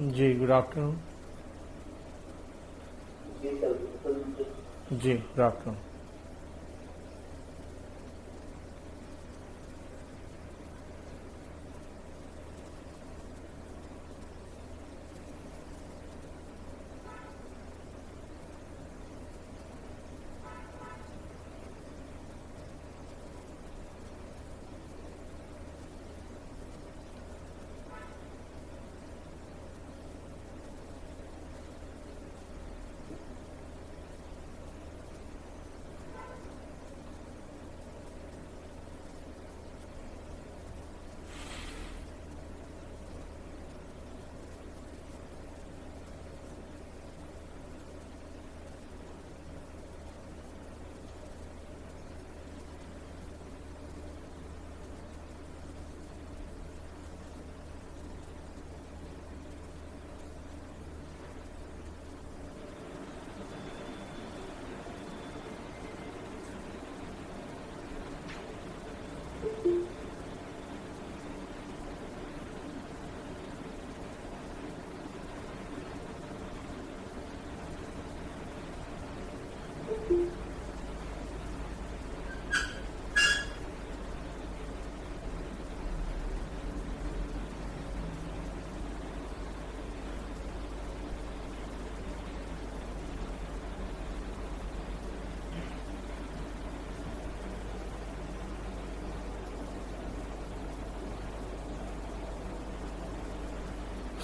जी, good afternoon. जी, good afternoon.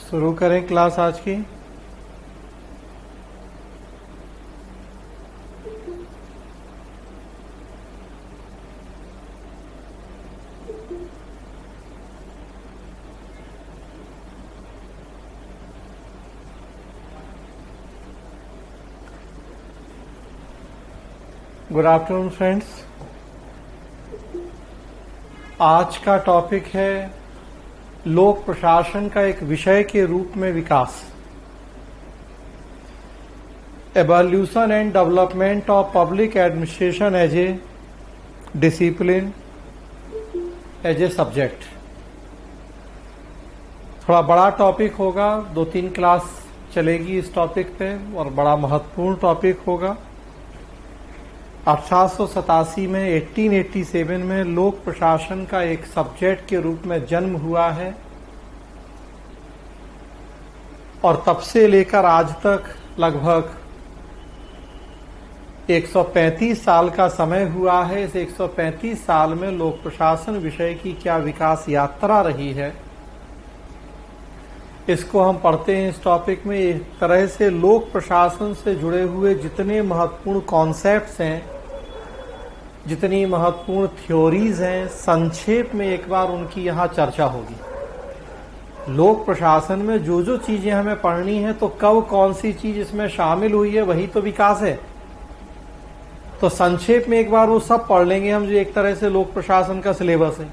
शुरू करें class आज की। Good afternoon friends. आज का टॉपिक है लोक प्रशासन का एक विषय के रूप में विकास, evolution and development of public administration as a discipline, as a subject. थोड़ा बड़ा टॉपिक होगा, 2-3 क्लास चलेगी इस टॉपिक पे और बड़ा महत्वपूर्ण टॉपिक होगा। 1887 में 1887 में लोक प्रशासन का एक सब्जेक्ट के रूप में जन्म हुआ है और तब से लेकर आज तक लगभग 135 साल का समय हुआ है। इस 135 साल में लोक प्रशासन विषय की क्या विकास यात्रा रही है, इसको हम पढ़ते हैं इस टॉपिक में। एक तरह से लोक प्रशासन से जुड़े हुए जितने महत्वपूर्ण कॉन्सेप्ट्स हैं, जितनी महत्वपूर्ण थ्योरीज हैं, संक्षेप में एक बार उनकी यहां चर्चा होगी। लोक प्रशासन में जो जो चीजें हमें पढ़नी है, तो कब कौन सी चीज इसमें शामिल हुई है, वही तो विकास है। तो संक्षेप में एक बार वो सब पढ़ लेंगे हम, जो एक तरह से लोक प्रशासन का सिलेबस है,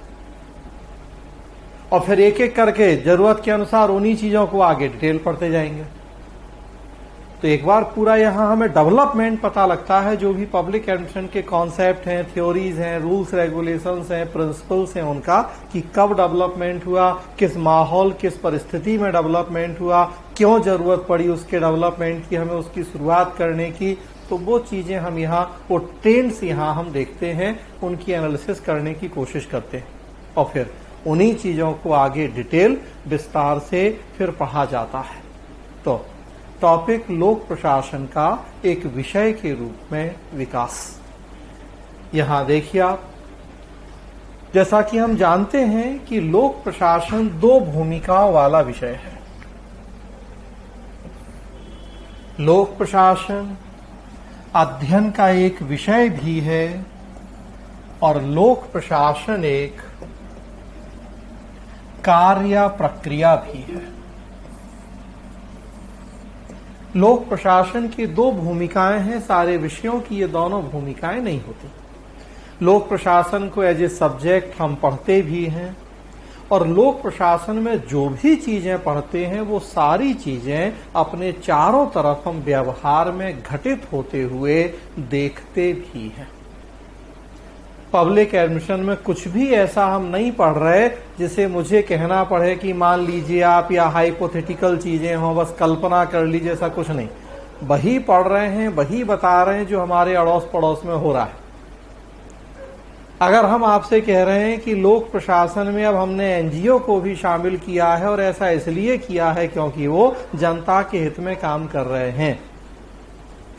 और फिर एक एक करके जरूरत के अनुसार उन्हीं चीजों को आगे डिटेल पढ़ते जाएंगे। तो एक बार पूरा यहां हमें डेवलपमेंट पता लगता है, जो भी पब्लिक एडमिनिस्ट्रेशन के कॉन्सेप्ट हैं, थ्योरीज हैं, रूल्स रेगुलेशंस हैं, प्रिंसिपल्स हैं उनका, कि कब डेवलपमेंट हुआ, किस माहौल किस परिस्थिति में डेवलपमेंट हुआ, क्यों जरूरत पड़ी उसके डेवलपमेंट की, हमें उसकी शुरुआत करने की। तो वो चीजें हम यहाँ, वो ट्रेंड्स यहाँ हम देखते हैं, उनकी एनालिसिस करने की कोशिश करते हैं और फिर उन्हीं चीजों को आगे डिटेल विस्तार से फिर पढ़ा जाता है। तो टॉपिक लोक प्रशासन का एक विषय के रूप में विकास। यहां देखिए आप, जैसा कि हम जानते हैं कि लोक प्रशासन 2 भूमिकाओं वाला विषय है। लोक प्रशासन अध्ययन का एक विषय भी है और लोक प्रशासन एक कार्य प्रक्रिया भी है। लोक प्रशासन की 2 भूमिकाएं हैं, सारे विषयों की ये दोनों भूमिकाएं नहीं होती। लोक प्रशासन को एज ए सब्जेक्ट हम पढ़ते भी हैं, और लोक प्रशासन में जो भी चीजें पढ़ते हैं वो सारी चीजें अपने चारों तरफ हम व्यवहार में घटित होते हुए देखते भी हैं। पब्लिक एडमिशन में कुछ भी ऐसा हम नहीं पढ़ रहे जिसे मुझे कहना पड़े कि मान लीजिए आप, या हाइपोथेटिकल चीजें हों, बस कल्पना कर लीजिए, ऐसा कुछ नहीं। वही पढ़ रहे हैं, वही बता रहे हैं जो हमारे अड़ोस पड़ोस में हो रहा है। अगर हम आपसे कह रहे हैं कि लोक प्रशासन में अब हमने एनजीओ को भी शामिल किया है, और ऐसा इसलिए किया है क्योंकि वो जनता के हित में काम कर रहे हैं,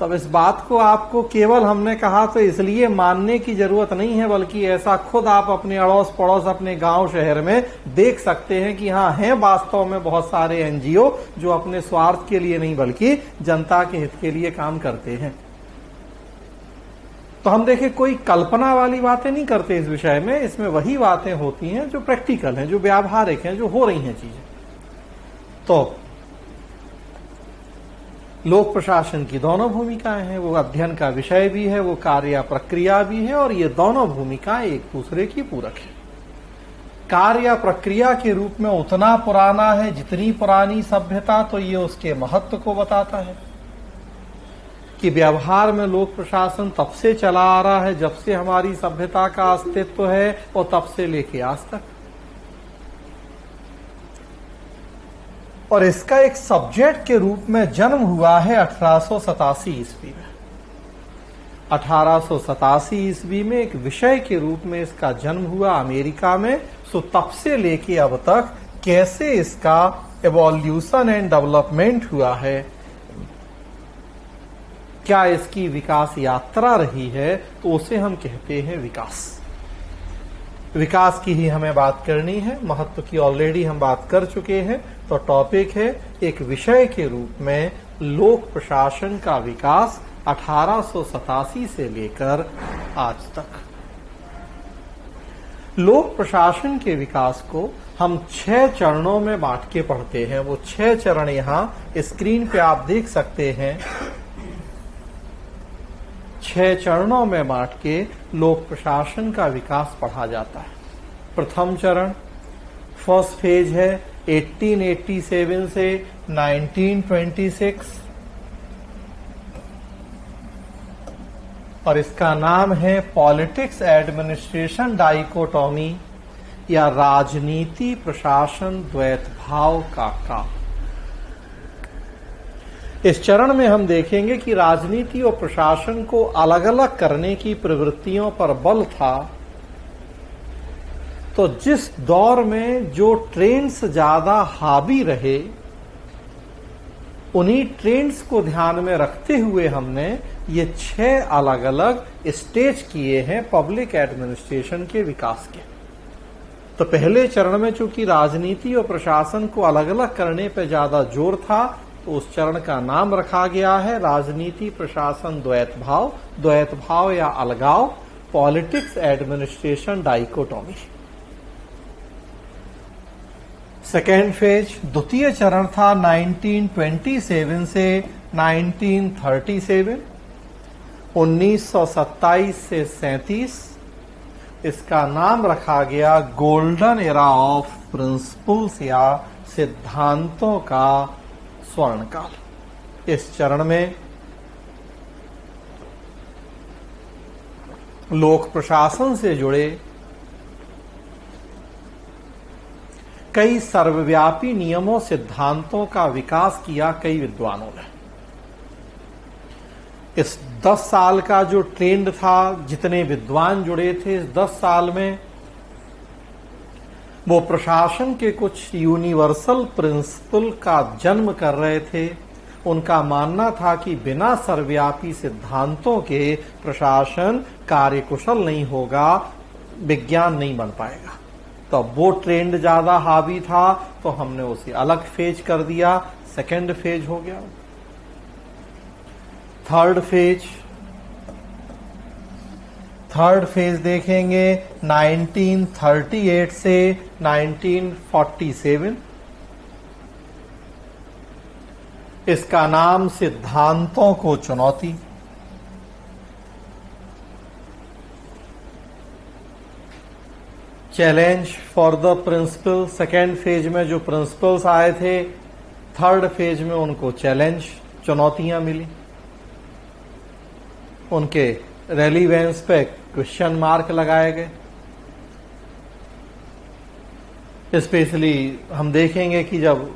तब इस बात को आपको केवल हमने कहा तो इसलिए मानने की जरूरत नहीं है, बल्कि ऐसा खुद आप अपने अड़ोस पड़ोस, अपने गांव शहर में देख सकते हैं कि हाँ, हैं वास्तव में बहुत सारे एनजीओ जो अपने स्वार्थ के लिए नहीं बल्कि जनता के हित के लिए काम करते हैं। तो हम देखें, कोई कल्पना वाली बातें नहीं करते इस विषय में, इसमें वही बातें होती हैं जो प्रैक्टिकल हैं, जो व्यावहारिक हैं, जो हो रही हैं चीजें। तो लोक प्रशासन की दोनों भूमिकाएं हैं, वो अध्ययन का विषय भी है, वो कार्य प्रक्रिया भी है, और ये दोनों भूमिकाएं एक दूसरे की पूरक है। कार्य प्रक्रिया के रूप में उतना पुराना है जितनी पुरानी सभ्यता, तो ये उसके महत्व को बताता है कि व्यवहार में लोक प्रशासन तब से चला आ रहा है जब से हमारी सभ्यता का अस्तित्व है, और तब से लेके आज तक। और इसका एक सब्जेक्ट के रूप में जन्म हुआ है 1887 ईस्वी में। 1887 ईस्वी में एक विषय के रूप में इसका जन्म हुआ अमेरिका में। सो तब से लेके अब तक कैसे इसका एवोल्यूशन एंड डेवलपमेंट हुआ है, क्या इसकी विकास यात्रा रही है, तो उसे हम कहते हैं विकास। विकास की ही हमें बात करनी है, महत्व की ऑलरेडी हम बात कर चुके हैं। तो टॉपिक है एक विषय के रूप में लोक प्रशासन का विकास 1887 से लेकर आज तक। लोक प्रशासन के विकास को हम 6 चरणों में बांट के पढ़ते हैं। वो 6 चरण यहां स्क्रीन पे आप देख सकते हैं। 6 चरणों में बांट के लोक प्रशासन का विकास पढ़ा जाता है। प्रथम चरण, फर्स्ट फेज है 1887 से 1926, और इसका नाम है पॉलिटिक्स एडमिनिस्ट्रेशन डाइकोटॉमी, या राजनीति प्रशासन द्वैत भाव का काल। इस चरण में हम देखेंगे कि राजनीति और प्रशासन को अलग अलग करने की प्रवृत्तियों पर बल था। तो जिस दौर में जो ट्रेंड्स ज्यादा हावी रहे, उन्हीं ट्रेंड्स को ध्यान में रखते हुए हमने ये 6 अलग अलग स्टेज किए हैं पब्लिक एडमिनिस्ट्रेशन के विकास के। तो पहले चरण में चूंकि राजनीति और प्रशासन को अलग अलग करने पर ज्यादा जोर था, तो उस चरण का नाम रखा गया है राजनीति प्रशासन द्वैत भाव या अलगाव, politics administration dichotomy. Second phase, द्वितीय चरण था 1927 से 1937, 1927 से 37। इसका नाम रखा गया गोल्डन एरा ऑफ प्रिंसिपल्स या सिद्धांतों का स्वर्णकाल। इस चरण में लोक प्रशासन से जुड़े कई सर्वव्यापी नियमों सिद्धांतों का विकास किया कई विद्वानों ने। इस 10 साल का जो ट्रेंड था, जितने विद्वान जुड़े थे इस 10 साल में, वो प्रशासन के कुछ यूनिवर्सल प्रिंसिपल का जन्म कर रहे थे। उनका मानना था कि बिना सर्वव्यापी सिद्धांतों के प्रशासन कार्यकुशल नहीं होगा, विज्ञान नहीं बन पाएगा। तो वो ट्रेंड ज्यादा हावी था, तो हमने उसे अलग फेज कर दिया, सेकेंड फेज हो गया। थर्ड फेज देखेंगे 1938 से 1947। इसका नाम सिद्धांतों को चुनौती। Challenge for the principal. Second phase में जो प्रिंसिपल्स आए थे, थर्ड फेज में उनको चैलेंज, चुनौतियां मिली। उनके रेलिवेंस पे क्वेश्चन मार्क लगाए गए। स्पेशली हम देखेंगे कि जब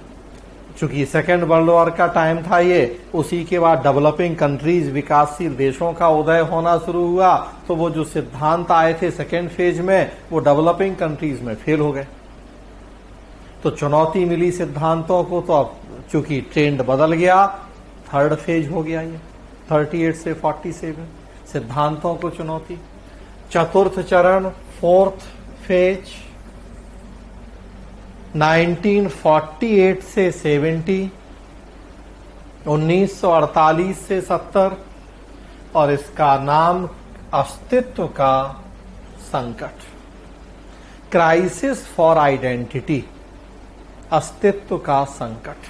चूंकि सेकेंड वर्ल्ड वॉर का टाइम था ये, उसी के बाद डेवलपिंग कंट्रीज, विकासशील देशों का उदय होना शुरू हुआ, तो वो जो सिद्धांत आए थे सेकेंड फेज में वो डेवलपिंग कंट्रीज में फेल हो गए। तो चुनौती मिली सिद्धांतों को, तो अब चूंकि ट्रेंड बदल गया, थर्ड फेज हो गया ये 38 से 47 सिद्धांतों को चुनौती। चतुर्थ चरण फोर्थ फेज 1948 से 70, 1948 से 70, और इसका नाम अस्तित्व का संकट, क्राइसिस फॉर आइडेंटिटी, अस्तित्व का संकट।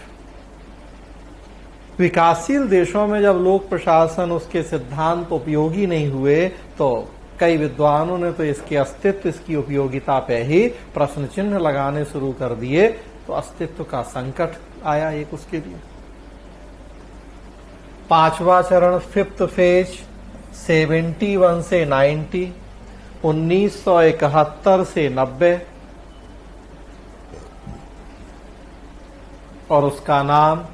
विकासशील देशों में जब लोक प्रशासन उसके सिद्धांत उपयोगी नहीं हुए, तो कई विद्वानों ने तो इसके अस्तित्व, इसकी उपयोगिता पे ही प्रश्न चिन्ह लगाने शुरू कर दिए। तो अस्तित्व का संकट आया एक उसके लिए। पांचवा चरण फिफ्थ फेज 71 से 90, 1971 से 90, और उसका नाम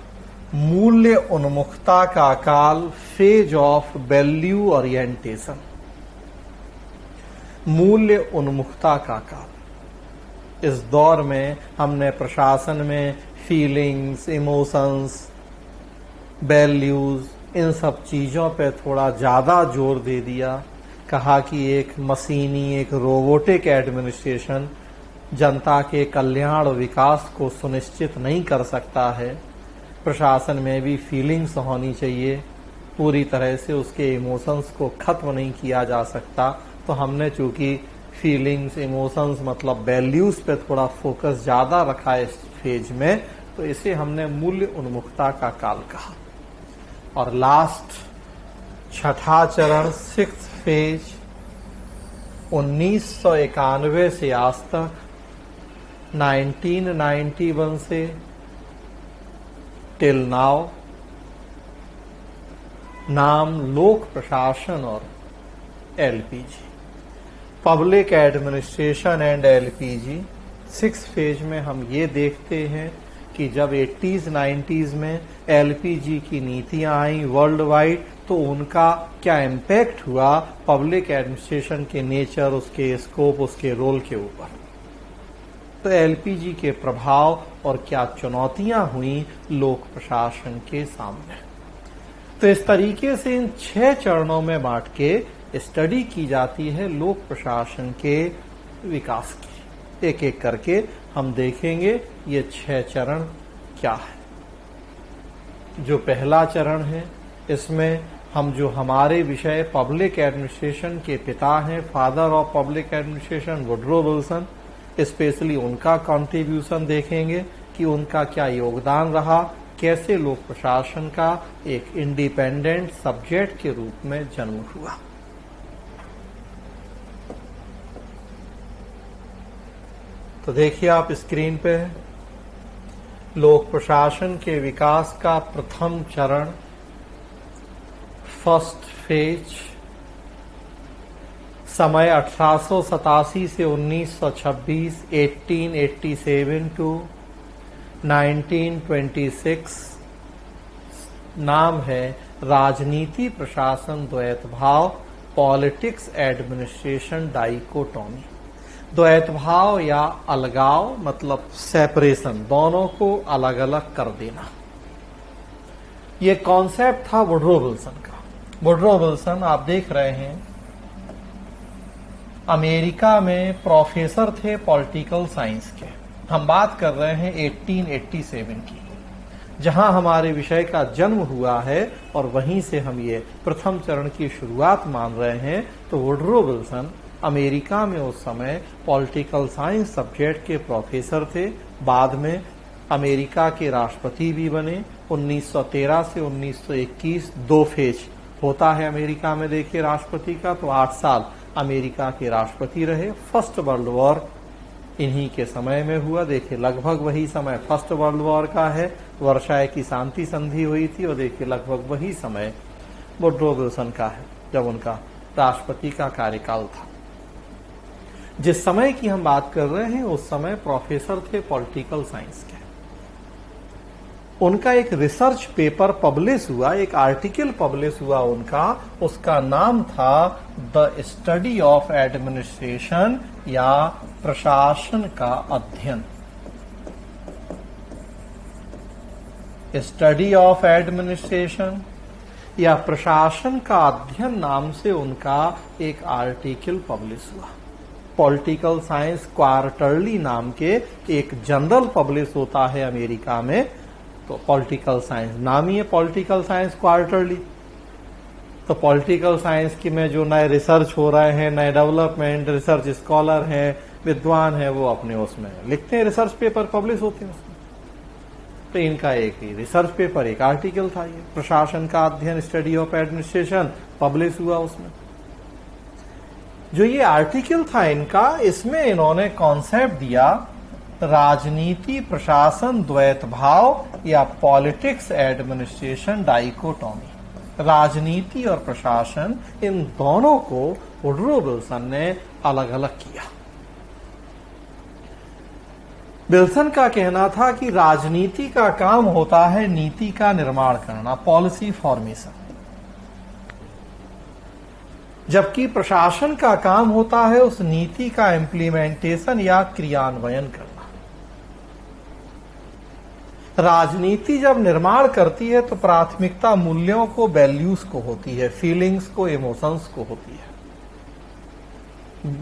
मूल्य उन्मुखता का काल, फेज ऑफ वैल्यू ओरिएंटेशन, मूल्य उन्मुखता का काल। इस दौर में हमने प्रशासन में फीलिंग्स, इमोशंस, वैल्यूज, इन सब चीजों पे थोड़ा ज्यादा जोर दे दिया। कहा कि एक मशीनी, एक रोबोटिक एडमिनिस्ट्रेशन जनता के कल्याण और विकास को सुनिश्चित नहीं कर सकता है। प्रशासन में भी फीलिंग्स होनी चाहिए, पूरी तरह से उसके इमोशंस को खत्म नहीं किया जा सकता। तो हमने चूंकि फीलिंग्स, इमोशंस मतलब वैल्यूज पे थोड़ा फोकस ज्यादा रखा है इस फेज में, तो इसे हमने मूल्य उन्मुखता का काल कहा। और लास्ट छठा चरण सिक्स्थ फेज 1991 से आज तक, 1991 से टिल नाउ, नाम लोक प्रशासन और LPG, public administration and LPG. Six phase में हम ये देखते हैं कि जब 80s 90s में एलपीजी की नीतियां आई वर्ल्ड वाइड, तो उनका क्या इम्पैक्ट हुआ पब्लिक एडमिनिस्ट्रेशन के नेचर, उसके स्कोप, उसके रोल के ऊपर। तो एलपीजी के प्रभाव और क्या चुनौतियां हुई लोक प्रशासन के सामने। तो इस तरीके से इन 6 चरणों में बांट के स्टडी की जाती है लोक प्रशासन के विकास की। एक एक करके हम देखेंगे ये 6 चरण क्या है। जो पहला चरण है, इसमें हम जो हमारे विषय पब्लिक एडमिनिस्ट्रेशन के पिता हैं, father of public administration Woodrow Wilson, specially उनका कंट्रीब्यूशन देखेंगे कि उनका क्या योगदान रहा, कैसे लोक प्रशासन का एक इंडिपेंडेंट सब्जेक्ट के रूप में जन्म हुआ। तो देखिए आप स्क्रीन पे, लोक प्रशासन के विकास का प्रथम चरण, फर्स्ट फेज, समय 1887 से 1926, 1887 टू 1926, नाम है राजनीति प्रशासन द्वैत भाव, पॉलिटिक्स एडमिनिस्ट्रेशन डाइकोटोमी। द्वैत भाव या अलगाव मतलब सेपरेशन, दोनों को अलग अलग कर देना। ये कॉन्सेप्ट था वुडरो विल्सन का। वुडरो विल्सन आप देख रहे हैं अमेरिका में प्रोफेसर थे पॉलिटिकल साइंस के। हम बात कर रहे हैं 1887 की, जहां हमारे विषय का जन्म हुआ है, और वहीं से हम ये प्रथम चरण की शुरुआत मान रहे हैं। तो वुडरो विल्सन अमेरिका में उस समय पॉलिटिकल साइंस सब्जेक्ट के प्रोफेसर थे। बाद में अमेरिका के राष्ट्रपति भी बने। 1913 से 1921 2 फेज होता है अमेरिका में, देखिए राष्ट्रपति का। तो 8 साल अमेरिका के राष्ट्रपति रहे। फर्स्ट वर्ल्ड वॉर इन्हीं के समय में हुआ। देखिए लगभग वही समय फर्स्ट वर्ल्ड वॉर का है, वर्साय की शांति संधि हुई थी, और देखिए लगभग वही समय वुडरो विल्सन का है जब उनका राष्ट्रपति का कार्यकाल था। जिस समय की हम बात कर रहे हैं उस समय प्रोफेसर थे पॉलिटिकल साइंस के। उनका एक रिसर्च पेपर पब्लिश हुआ, एक आर्टिकल पब्लिश हुआ उनका, उसका नाम था द स्टडी ऑफ एडमिनिस्ट्रेशन या प्रशासन का अध्ययन। स्टडी ऑफ एडमिनिस्ट्रेशन या प्रशासन का अध्ययन नाम से उनका एक आर्टिकल पब्लिश हुआ। पॉलिटिकल साइंस क्वार्टरली नाम के एक जर्नल पब्लिश होता है अमेरिका में, तो पॉलिटिकल साइंस नाम ही है पॉलिटिकल साइंस क्वार्टरली। तो पॉलिटिकल साइंस की में जो नए रिसर्च हो रहे हैं, नए डेवलपमेंट, रिसर्च स्कॉलर हैं, विद्वान हैं, वो अपने उसमें लिखते हैं, रिसर्च पेपर पब्लिश होते हैं उसमें। तो इनका एक ही रिसर्च पेपर, एक आर्टिकल था, ये प्रशासन का अध्ययन स्टडी ऑफ एडमिनिस्ट्रेशन पब्लिश हुआ उसमें। जो ये आर्टिकल था इनका, इसमें इन्होंने कॉन्सेप्ट दिया राजनीति प्रशासन द्वैत भाव या पॉलिटिक्स एडमिनिस्ट्रेशन डाइकोटॉमी। राजनीति और प्रशासन, इन दोनों को वुडरो विल्सन ने अलग अलग किया। विल्सन का कहना था कि राजनीति का काम होता है नीति का निर्माण करना, पॉलिसी फॉर्मेशन, जबकि प्रशासन का काम होता है उस नीति का इम्प्लीमेंटेशन या क्रियान्वयन करना। राजनीति जब निर्माण करती है तो प्राथमिकता मूल्यों को, वैल्यूज को होती है, फीलिंग्स को, इमोशंस को होती है।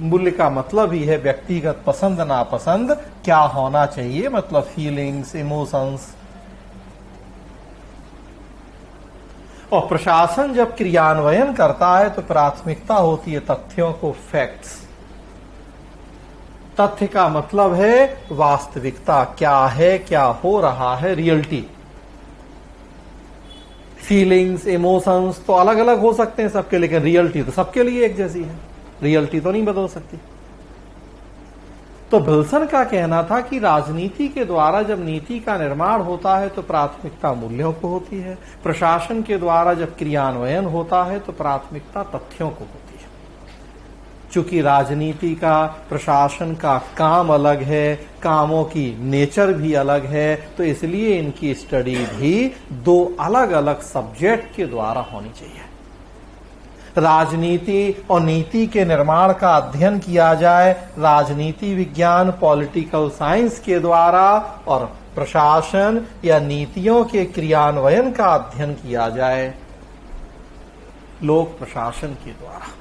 मूल्य का मतलब ही है व्यक्तिगत पसंद नापसंद, क्या होना चाहिए, मतलब फीलिंग्स, इमोशंस। और प्रशासन जब क्रियान्वयन करता है तो प्राथमिकता होती है तथ्यों को, फैक्ट्स। तथ्य का मतलब है वास्तविकता, क्या है, क्या हो रहा है, रियलिटी। फीलिंग्स, इमोशंस तो अलग अलग हो सकते हैं सबके, लेकिन रियलिटी तो सबके लिए एक जैसी है, रियलिटी तो नहीं बदल सकती। तो विल्सन का कहना था कि राजनीति के द्वारा जब नीति का निर्माण होता है तो प्राथमिकता मूल्यों को होती है, प्रशासन के द्वारा जब क्रियान्वयन होता है तो प्राथमिकता तथ्यों को होती है। चूंकि राजनीति का, प्रशासन का काम अलग है, कामों की नेचर भी अलग है, तो इसलिए इनकी स्टडी भी दो अलग अलग सब्जेक्ट के द्वारा होनी चाहिए। राजनीति और नीति के निर्माण का अध्ययन किया जाए राजनीति विज्ञान, पॉलिटिकल साइंस के द्वारा, और प्रशासन या नीतियों के क्रियान्वयन का अध्ययन किया जाए लोक प्रशासन के द्वारा।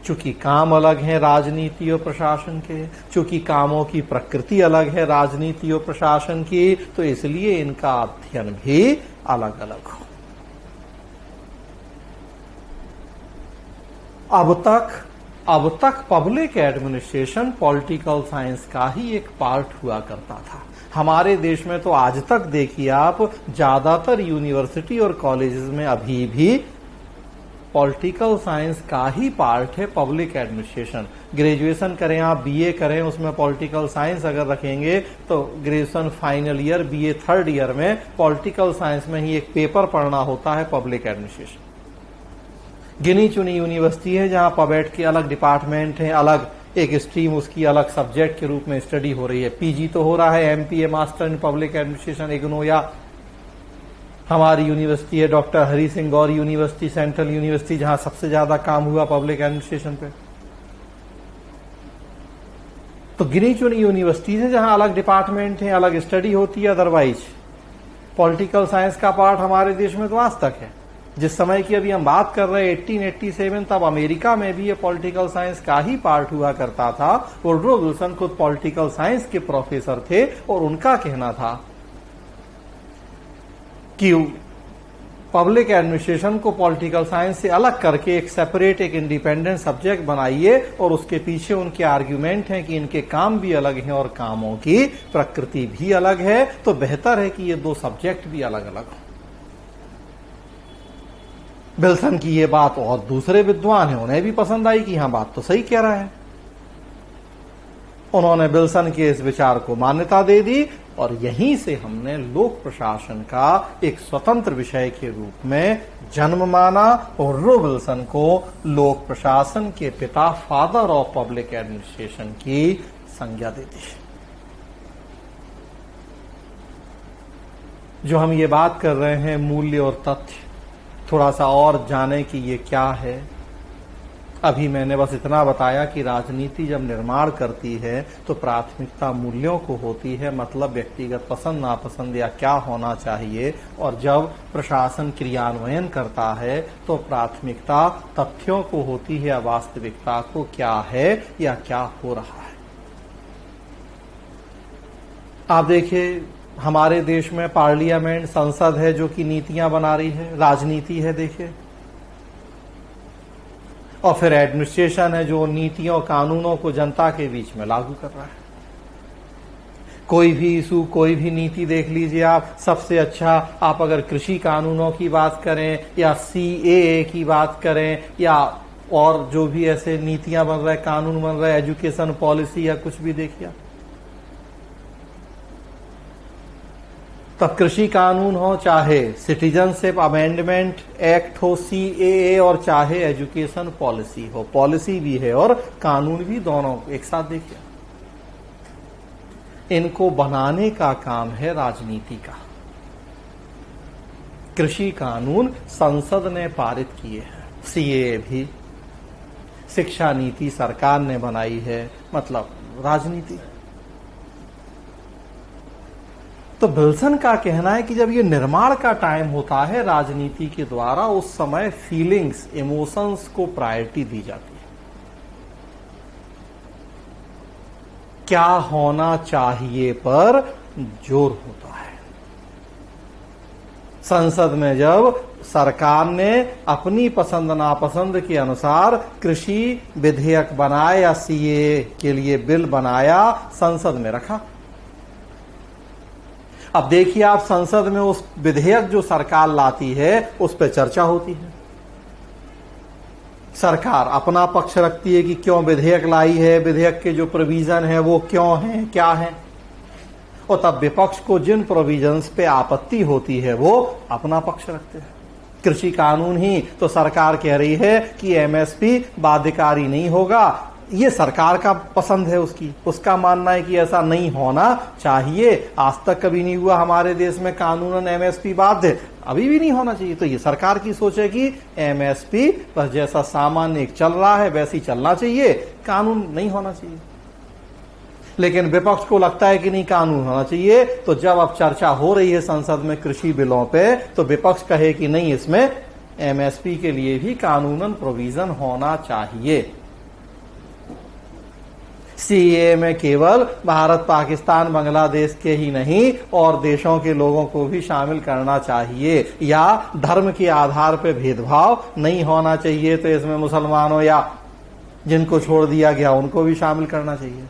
चूंकि काम अलग है राजनीति और प्रशासन के, चूंकि कामों की प्रकृति अलग है राजनीति और प्रशासन की, तो इसलिए इनका अध्ययन भी अलग अलग हो। अब तक पब्लिक एडमिनिस्ट्रेशन पॉलिटिकल साइंस का ही एक पार्ट हुआ करता था। हमारे देश में तो आज तक देखिए आप, ज्यादातर यूनिवर्सिटी और कॉलेजेस में अभी भी पॉलिटिकल साइंस का ही पार्ट है पब्लिक एडमिनिस्ट्रेशन। ग्रेजुएशन करें आप, बीए करें, उसमें पॉलिटिकल साइंस अगर रखेंगे तो graduation final year, BA third year में पॉलिटिकल साइंस में ही एक पेपर पढ़ना होता है पब्लिक एडमिनिस्ट्रेशन। गिनी चुनी यूनिवर्सिटी है जहां पबेट के अलग डिपार्टमेंट हैं, अलग एक स्ट्रीम उसकी अलग सब्जेक्ट के रूप में स्टडी हो रही है। पीजी तो हो रहा है MPa, master in public administration, IGNOU, या हमारी यूनिवर्सिटी है doctor Hari Singh Gauri university, central university, जहां सबसे ज्यादा काम हुआ पब्लिक एडमिनिस्ट्रेशन पे। तो गिनी चुनी यूनिवर्सिटी है जहां अलग डिपार्टमेंट है, अलग स्टडी होती है। अदरवाइज पॉलिटिकल साइंस का पार्ट हमारे देश में तो आज तक है। जिस समय की अभी हम बात कर रहे हैं 1887, तब अमेरिका में भी ये पॉलिटिकल साइंस का ही पार्ट हुआ करता था। वुडरो विल्सन खुद पॉलिटिकल साइंस के प्रोफेसर थे और उनका कहना था कि पब्लिक एडमिनिस्ट्रेशन को पॉलिटिकल साइंस से अलग करके एक सेपरेट, एक इंडिपेंडेंट सब्जेक्ट बनाइए, और उसके पीछे उनके आर्ग्यूमेंट हैं कि इनके काम भी अलग हैं और कामों की प्रकृति भी अलग है, तो बेहतर है कि ये दो सब्जेक्ट भी अलग अलग हो। विल्सन की ये बात और दूसरे विद्वान हैं उन्हें भी पसंद आई कि हाँ, बात तो सही कह रहा है। उन्होंने विल्सन के इस विचार को मान्यता दे दी। और यहीं से हमने लोक प्रशासन का एक स्वतंत्र विषय के रूप में जन्म माना और रो विल्सन को लोक प्रशासन के पिता, फादर ऑफ पब्लिक एडमिनिस्ट्रेशन की संज्ञा दे दी। जो हम ये बात कर रहे हैं मूल्य और तथ्य, थोड़ा सा और जाने कि ये क्या है। अभी मैंने बस इतना बताया कि राजनीति जब निर्माण करती है तो प्राथमिकता मूल्यों को होती है, मतलब व्यक्तिगत पसंद नापसंद या क्या होना चाहिए, और जब प्रशासन क्रियान्वयन करता है तो प्राथमिकता तथ्यों को होती है या वास्तविकता को क्या है या क्या हो रहा है। आप देखिए हमारे देश में पार्लियामेंट, संसद है जो कि नीतियां बना रही है, राजनीति है देखिए, और फिर एडमिनिस्ट्रेशन है जो नीतियों कानूनों को जनता के बीच में लागू कर रहा है। कोई भी इशू, कोई भी नीति देख लीजिए आप, सबसे अच्छा आप अगर कृषि कानूनों की बात करें या सीएए की बात करें या और जो भी ऐसे नीतियां बन रहे, कानून बन रहे, एजुकेशन पॉलिसी या कुछ भी देखिए, तब कृषि कानून हो, चाहे सिटीजनशिप अमेंडमेंट एक्ट हो सीएए, और चाहे एजुकेशन पॉलिसी हो, पॉलिसी भी है और कानून भी, दोनों एक साथ देखिए। इनको बनाने का काम है राजनीति का। कृषि कानून संसद ने पारित किए हैं, सीएए भी, शिक्षा नीति सरकार ने बनाई है, मतलब राजनीति। तो विल्सन का कहना है कि जब ये निर्माण का टाइम होता है राजनीति के द्वारा, उस समय फीलिंग्स, इमोशंस को प्रायोरिटी दी जाती है। क्या होना चाहिए पर जोर होता है। संसद में जब सरकार ने अपनी पसंद नापसंद के अनुसार कृषि विधेयक बनाया या सीएए के लिए बिल बनाया, संसद में रखा। अब देखिए आप, संसद में उस विधेयक जो सरकार लाती है उस पर चर्चा होती है। सरकार अपना पक्ष रखती है कि क्यों विधेयक लाई है, विधेयक के जो प्रोविजन है वो क्यों हैं, क्या है, और तब विपक्ष को जिन प्रोविजंस पे आपत्ति होती है वो अपना पक्ष रखते हैं। कृषि कानून ही तो सरकार कह रही है कि एमएसपी बाध्यकारी नहीं होगा, ये सरकार का पसंद है, उसका मानना है कि ऐसा नहीं होना चाहिए। आज तक कभी नहीं हुआ हमारे देश में कानूनन एमएसपी बाध्य, अभी भी नहीं होना चाहिए। तो ये सरकार की सोच है कि एमएसपी बस जैसा सामान्य चल रहा है वैसे ही चलना चाहिए, कानून नहीं होना चाहिए। लेकिन विपक्ष को लगता है कि नहीं, कानून होना चाहिए। तो जब अब चर्चा हो रही है संसद में कृषि बिलों पे, तो विपक्ष कहे कि नहीं, इसमें एमएसपी के लिए भी कानूनन प्रोविजन होना चाहिए। सीएए में केवल भारत, पाकिस्तान, बांग्लादेश के ही नहीं और देशों के लोगों को भी शामिल करना चाहिए, या धर्म के आधार पर भेदभाव नहीं होना चाहिए, तो इसमें मुसलमानों या जिनको छोड़ दिया गया उनको भी शामिल करना चाहिए।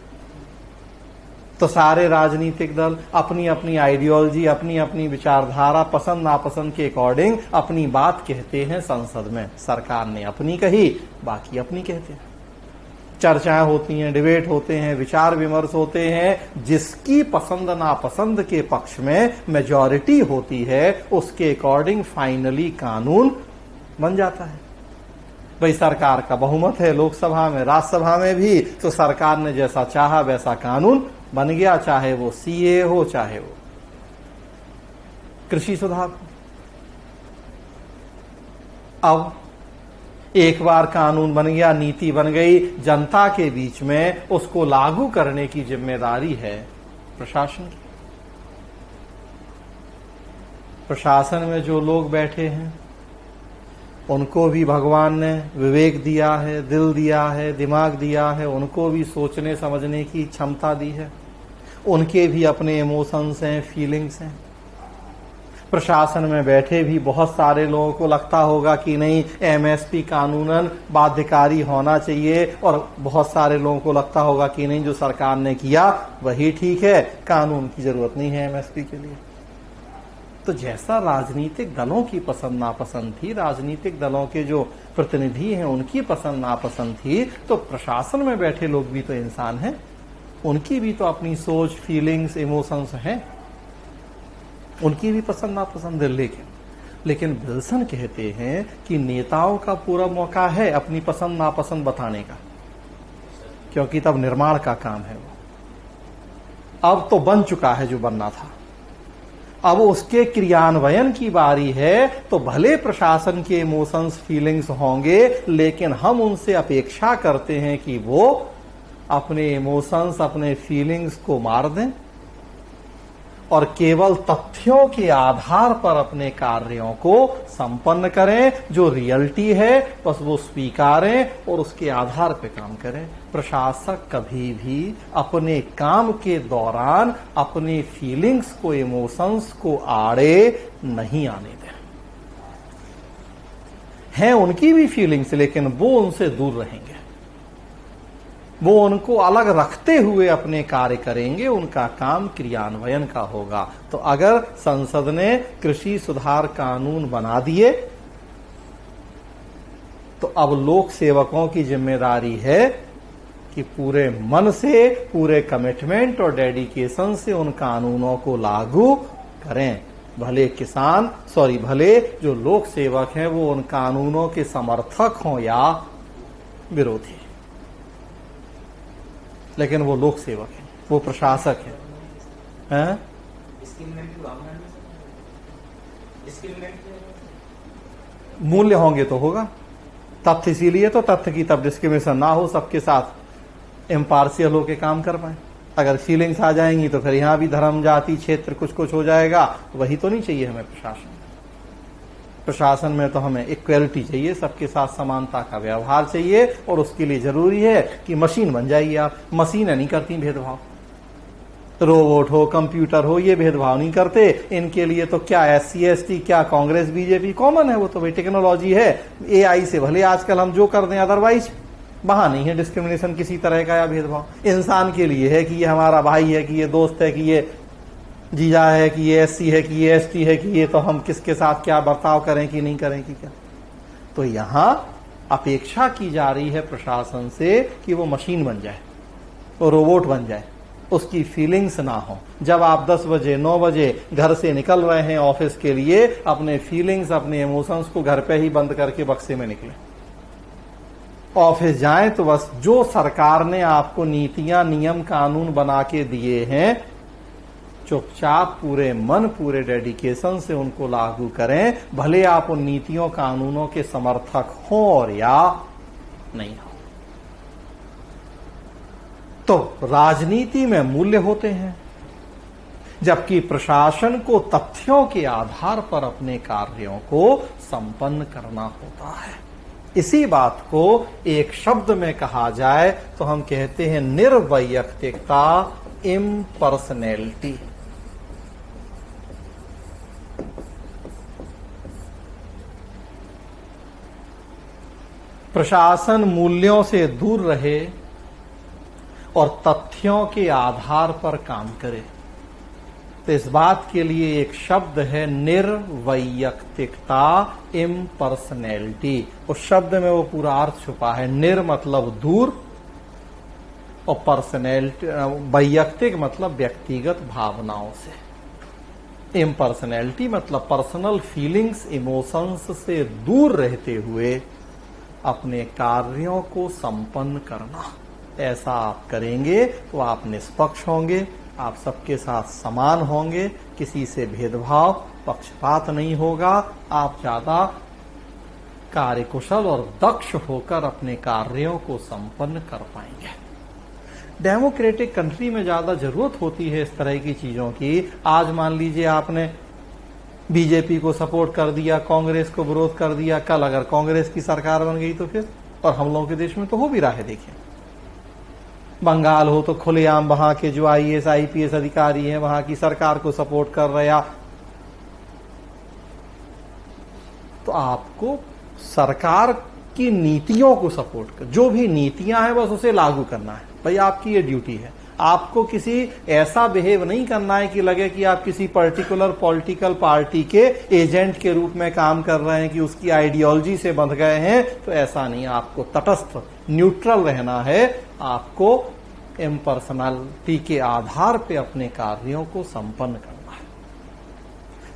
तो सारे राजनीतिक दल अपनी अपनी आइडियोलॉजी, अपनी अपनी विचारधारा, पसंद नापसंद के अकॉर्डिंग अपनी बात कहते हैं संसद में। सरकार ने अपनी कही, बाकी अपनी कहते हैं। चर्चाएं होती हैं, डिबेट होते हैं, विचार विमर्श होते हैं। जिसकी पसंद नापसंद के पक्ष में मेजॉरिटी होती है उसके अकॉर्डिंग फाइनली कानून बन जाता है। भाई सरकार का बहुमत है लोकसभा में, राज्यसभा में भी, तो सरकार ने जैसा चाहा वैसा कानून बन गया, चाहे वो सीए हो, चाहे वो कृषि सुधार। अब एक बार कानून बन गया, नीति बन गई, जनता के बीच में उसको लागू करने की जिम्मेदारी है प्रशासन की। प्रशासन में जो लोग बैठे हैं उनको भी भगवान ने विवेक दिया है, दिल दिया है, दिमाग दिया है, उनको भी सोचने समझने की क्षमता दी है। उनके भी अपने इमोशंस हैं, फीलिंग्स हैं। प्रशासन में बैठे भी बहुत सारे लोगों को लगता होगा कि नहीं, एमएसपी कानूनन बाध्यकारी होना चाहिए, और बहुत सारे लोगों को लगता होगा कि नहीं, जो सरकार ने किया वही ठीक है, कानून की जरूरत नहीं है एमएसपी के लिए। तो जैसा राजनीतिक दलों की पसंद नापसंद थी, राजनीतिक दलों के जो प्रतिनिधि हैं उनकी पसंद नापसंद थी, तो प्रशासन में बैठे लोग भी तो इंसान हैं, उनकी भी तो अपनी सोच, फीलिंग्स, इमोशंस हैं। उनकी भी पसंद नापसंद है, लेकिन विल्सन कहते हैं कि नेताओं का पूरा मौका है अपनी पसंद नापसंद बताने का, क्योंकि तब निर्माण का काम है वो। अब तो बन चुका है जो बनना था, अब उसके क्रियान्वयन की बारी है। तो भले प्रशासन के इमोशंस फीलिंग्स होंगे, लेकिन हम उनसे अपेक्षा करते हैं कि वो अपने इमोशंस अपने फीलिंग्स को मार दें और केवल तथ्यों के आधार पर अपने कार्यों को संपन्न करें। जो रियलिटी है बस वो स्वीकारें और उसके आधार पर काम करें। प्रशासक कभी भी अपने काम के दौरान अपने फीलिंग्स को इमोशंस को आड़े नहीं आने दें। हैं उनकी भी फीलिंग्स, लेकिन वो उनसे दूर रहेंगे, वो उनको अलग रखते हुए अपने कार्य करेंगे। उनका काम क्रियान्वयन का होगा। तो अगर संसद ने कृषि सुधार कानून बना दिए तो अब लोक सेवकों की जिम्मेदारी है कि पूरे मन से, पूरे कमिटमेंट और डेडिकेशन से उन कानूनों को लागू करें। भले भले जो लोक सेवक हैं वो उन कानूनों के समर्थक हों या विरोधी, लेकिन वो लोक सेवक हैं, वो प्रशासक हैं। मूल्य होंगे तो होगा। तथ्य इसीलिए तो तथ्य की तब डिस्क्रिमिनेशन ना हो, सबके साथ इम्पार्शियल होके काम कर पाए। अगर फीलिंग्स आ जाएंगी तो फिर यहां भी धर्म जाति क्षेत्र कुछ हो जाएगा। वही तो नहीं चाहिए हमें प्रशासन में तो हमें इक्वलिटी चाहिए, सबके साथ समानता का व्यवहार चाहिए। और उसके लिए जरूरी है कि मशीन बन जाइए आप। मशीनें नहीं करती भेदभाव, रोबोट हो कंप्यूटर हो ये भेदभाव नहीं करते। इनके लिए तो क्या SC ST क्या कांग्रेस बीजेपी कॉमन है, वो तो भाई टेक्नोलॉजी है। AI से भले आजकल हम जो कर दें, अदरवाइज वहां नहीं है डिस्क्रिमिनेशन किसी तरह का या भेदभाव। इंसान के लिए है कि ये हमारा भाई है, कि ये दोस्त है, कि ये जीजा है, कि ये SC है, कि ये ST है, कि ये तो हम किसके साथ क्या बर्ताव करें कि नहीं करें कि क्या। तो यहां अपेक्षा की जा रही है प्रशासन से कि वो मशीन बन जाए, वो रोबोट बन जाए, उसकी फीलिंग्स ना हो। जब आप 10 बजे 9 बजे घर से निकल रहे हैं ऑफिस के लिए, अपने फीलिंग्स अपने इमोशंस को घर पे ही बंद करके बक्से में निकले। ऑफिस जाएं तो बस जो सरकार ने आपको नीतियां नियम कानून बना के दिए हैं, चुपचाप पूरे मन पूरे डेडिकेशन से उनको लागू करें। भले आप उन नीतियों कानूनों के समर्थक हों और या नहीं हो। तो राजनीति में मूल्य होते हैं, जबकि प्रशासन को तथ्यों के आधार पर अपने कार्यों को संपन्न करना होता है। इसी बात को एक शब्द में कहा जाए तो हम कहते हैं निर्वैयक्तिकता, इम्पर्सनैलिटी। प्रशासन मूल्यों से दूर रहे और तथ्यों के आधार पर काम करे। तो इस बात के लिए एक शब्द है निर्वैयक्तिकता, इम्पर्सनैलिटी। उस शब्द में वो पूरा अर्थ छुपा है। निर मतलब दूर और पर्सनैलिटी वैयक्तिक मतलब व्यक्तिगत भावनाओं से। इम्पर्सनैलिटी मतलब पर्सनल फीलिंग्स इमोशंस से दूर रहते हुए अपने कार्यों को संपन्न करना। ऐसा आप करेंगे तो आप निष्पक्ष होंगे, आप सबके साथ समान होंगे, किसी से भेदभाव पक्षपात नहीं होगा। आप ज्यादा कार्यकुशल और दक्ष होकर अपने कार्यों को संपन्न कर पाएंगे। डेमोक्रेटिक कंट्री में ज्यादा जरूरत होती है इस तरह की चीजों की। आज मान लीजिए आपने बीजेपी को सपोर्ट कर दिया, कांग्रेस को विरोध कर दिया, कल अगर कांग्रेस की सरकार बन गई तो फिर, और हम लोगों के देश में तो हो भी रहा है। देखिए बंगाल हो तो खुलेआम वहां के जो IAS IPS अधिकारी हैं वहां की सरकार को सपोर्ट कर रहे। तो आपको सरकार की नीतियों को सपोर्ट कर, जो भी नीतियां हैं बस उसे लागू करना है। भाई आपकी ये ड्यूटी है। आपको किसी ऐसा बिहेव नहीं करना है कि लगे कि आप किसी पर्टिकुलर पॉलिटिकल पार्टी के एजेंट के रूप में काम कर रहे हैं, कि उसकी आइडियोलॉजी से बंध गए हैं। तो ऐसा नहीं, आपको तटस्थ न्यूट्रल रहना है। आपको इम्पर्सनैलिटी के आधार पे अपने कार्यों को संपन्न करना है।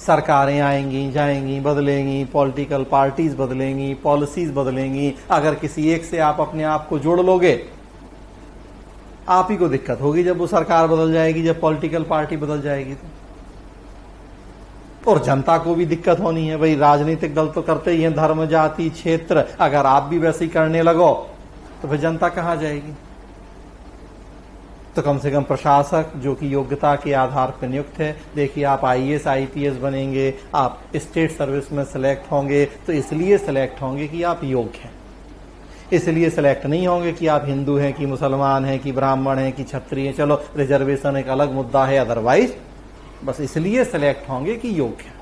सरकारें आएंगी जाएंगी बदलेंगी, पॉलिटिकल पार्टीज बदलेंगी, पॉलिसीज बदलेंगी। अगर किसी एक से आप अपने आप को जोड़ लोगे, आप ही को दिक्कत होगी जब वो सरकार बदल जाएगी, जब पॉलिटिकल पार्टी बदल जाएगी तो। और जनता को भी दिक्कत होनी है। भाई राजनीतिक दल तो करते ही हैं, धर्म जाति क्षेत्र, अगर आप भी वैसे ही करने लगो तो फिर जनता कहां जाएगी। तो कम से कम प्रशासक जो कि योग्यता के आधार पर नियुक्त है, देखिए आप आईएएस आईपीएस बनेंगे, आप स्टेट सर्विस में सिलेक्ट होंगे तो इसलिए सिलेक्ट होंगे कि आप योग्य हैं, इसलिए सिलेक्ट नहीं होंगे कि आप हिंदू हैं कि मुसलमान हैं कि ब्राह्मण हैं कि क्षत्रिय हैं। चलो रिजर्वेशन एक अलग मुद्दा है, अदरवाइज बस इसलिए सिलेक्ट होंगे कि योग्य हैं।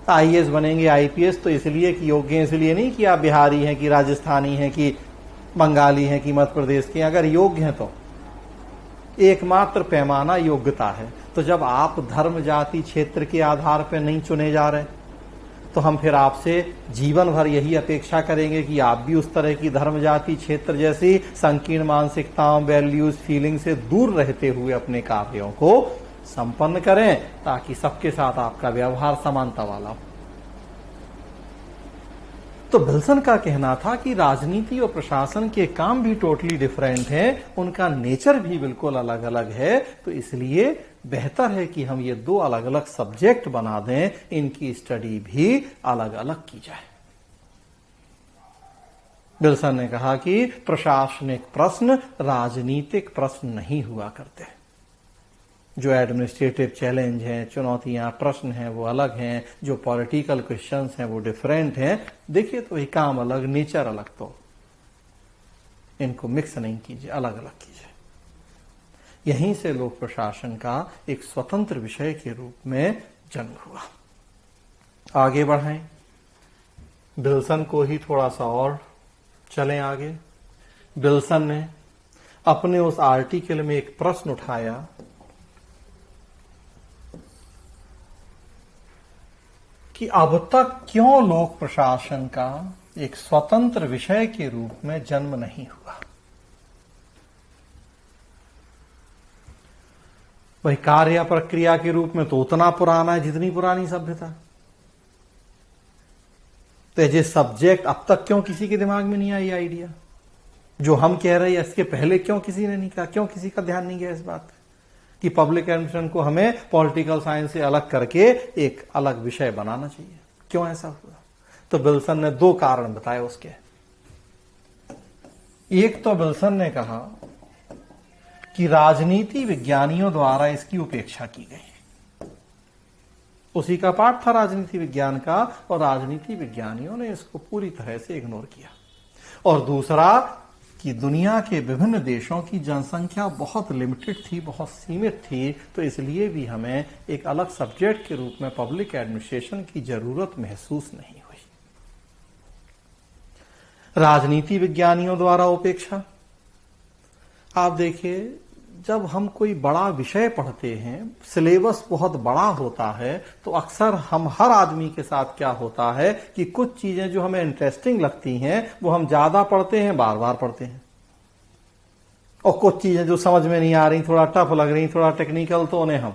आईएएस बनेंगे आईपीएस तो इसलिए कि योग्य हैं, इसलिए नहीं कि आप बिहारी हैं कि राजस्थानी हैं कि बंगाली हैं कि मध्य प्रदेश के। अगर योग्य हैं तो एकमात्र पैमाना योग्यता है। तो जब आप धर्म जाति क्षेत्र के आधार पर नहीं चुने जा रहे तो हम फिर आपसे जीवन भर यही अपेक्षा करेंगे कि आप भी उस तरह की धर्म जाति क्षेत्र जैसी संकीर्ण मानसिकताओं, वैल्यूज, फीलिंग से दूर रहते हुए अपने कार्यों को संपन्न करें ताकि सबके साथ आपका व्यवहार समानता वाला हो। तो विल्सन का कहना था कि राजनीति और प्रशासन के काम भी टोटली डिफरेंट हैं, उनका नेचर भी बिल्कुल अलग अलग है। तो इसलिए बेहतर है कि हम ये दो अलग अलग सब्जेक्ट बना दें, इनकी स्टडी भी अलग अलग की जाए। विल्सन ने कहा कि प्रशासनिक प्रश्न राजनीतिक प्रश्न नहीं हुआ करते। जो एडमिनिस्ट्रेटिव चैलेंज हैं, चुनौतियां, प्रश्न हैं वो अलग हैं, जो पॉलिटिकल क्वेश्चंस हैं वो डिफरेंट हैं। देखिए तो ये काम अलग, नेचर अलग, तो इनको मिक्स नहीं कीजिए, अलग अलग कीजिए। यहीं से लोक प्रशासन का एक स्वतंत्र विषय के रूप में जन्म हुआ। आगे बढ़ाएं, विल्सन को ही थोड़ा सा और चलें आगे। विल्सन ने अपने उस आर्टिकल में एक प्रश्न उठाया कि अब तक क्यों लोक प्रशासन का एक स्वतंत्र विषय के रूप में जन्म नहीं हुआ। वही कार्य प्रक्रिया के रूप में तो उतना पुराना है जितनी पुरानी सभ्यता। तो ये सब्जेक्ट अब तक क्यों किसी के दिमाग में नहीं आई आइडिया जो हम कह रहे हैं, इसके पहले क्यों किसी ने नहीं कहा, क्यों किसी का ध्यान नहीं गया इस बात पे कि पब्लिक एडमिनिस्ट्रेशन को हमें पॉलिटिकल साइंस से अलग करके एक अलग विषय बनाना चाहिए। क्यों ऐसा हुआ? तो विल्सन ने दो कारण बताए उसके। एक तो विल्सन ने कहा कि राजनीति विज्ञानियों द्वारा इसकी उपेक्षा की गई। उसी का पाठ था राजनीति विज्ञान का और राजनीति विज्ञानियों ने इसको पूरी तरह से इग्नोर किया। और दूसरा कि दुनिया के विभिन्न देशों की जनसंख्या बहुत लिमिटेड थी, बहुत सीमित थी, तो इसलिए भी हमें एक अलग सब्जेक्ट के रूप में पब्लिक एडमिनिस्ट्रेशन की जरूरत महसूस नहीं हुई। राजनीति विज्ञानियों द्वारा उपेक्षा। आप देखिए, जब हम कोई बड़ा विषय पढ़ते हैं, सिलेबस बहुत बड़ा होता है, तो अक्सर हम हर आदमी के साथ क्या होता है कि कुछ चीजें जो हमें इंटरेस्टिंग लगती हैं वो हम ज्यादा पढ़ते हैं, बार बार पढ़ते हैं, और कुछ चीजें जो समझ में नहीं आ रही, थोड़ा टफ लग रही, थोड़ा टेक्निकल, तो उन्हें हम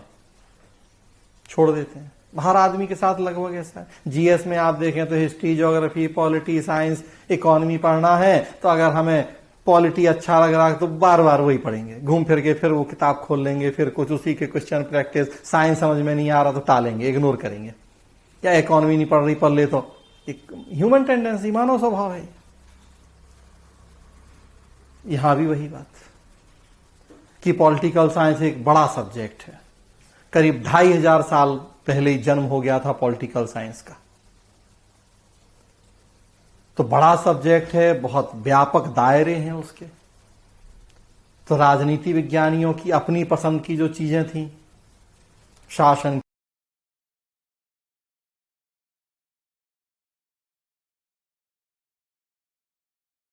छोड़ देते हैं। हर आदमी के साथ लगभग ऐसा है। जीएस में आप देखें तो history, geography, polity science, economy पढ़ना है तो अगर हमें पॉलिटी अच्छा लग रहा है तो बार बार वही पढ़ेंगे, घूम फिर के फिर वो किताब खोल लेंगे, फिर कुछ उसी के क्वेश्चन प्रैक्टिस। साइंस समझ में नहीं आ रहा तो टालेंगे, इग्नोर करेंगे। या इकोनॉमी नहीं पढ़ रही, पढ़ ले, तो एक ह्यूमन टेंडेंसी, मानव स्वभाव है। यहां भी वही बात कि पॉलिटिकल साइंस एक बड़ा सब्जेक्ट है। करीब 2500 साल पहले ही जन्म हो गया था पॉलिटिकल साइंस का। तो बड़ा सब्जेक्ट है, बहुत व्यापक दायरे हैं उसके। तो राजनीति विज्ञानियों की अपनी पसंद की जो चीजें थी, शासन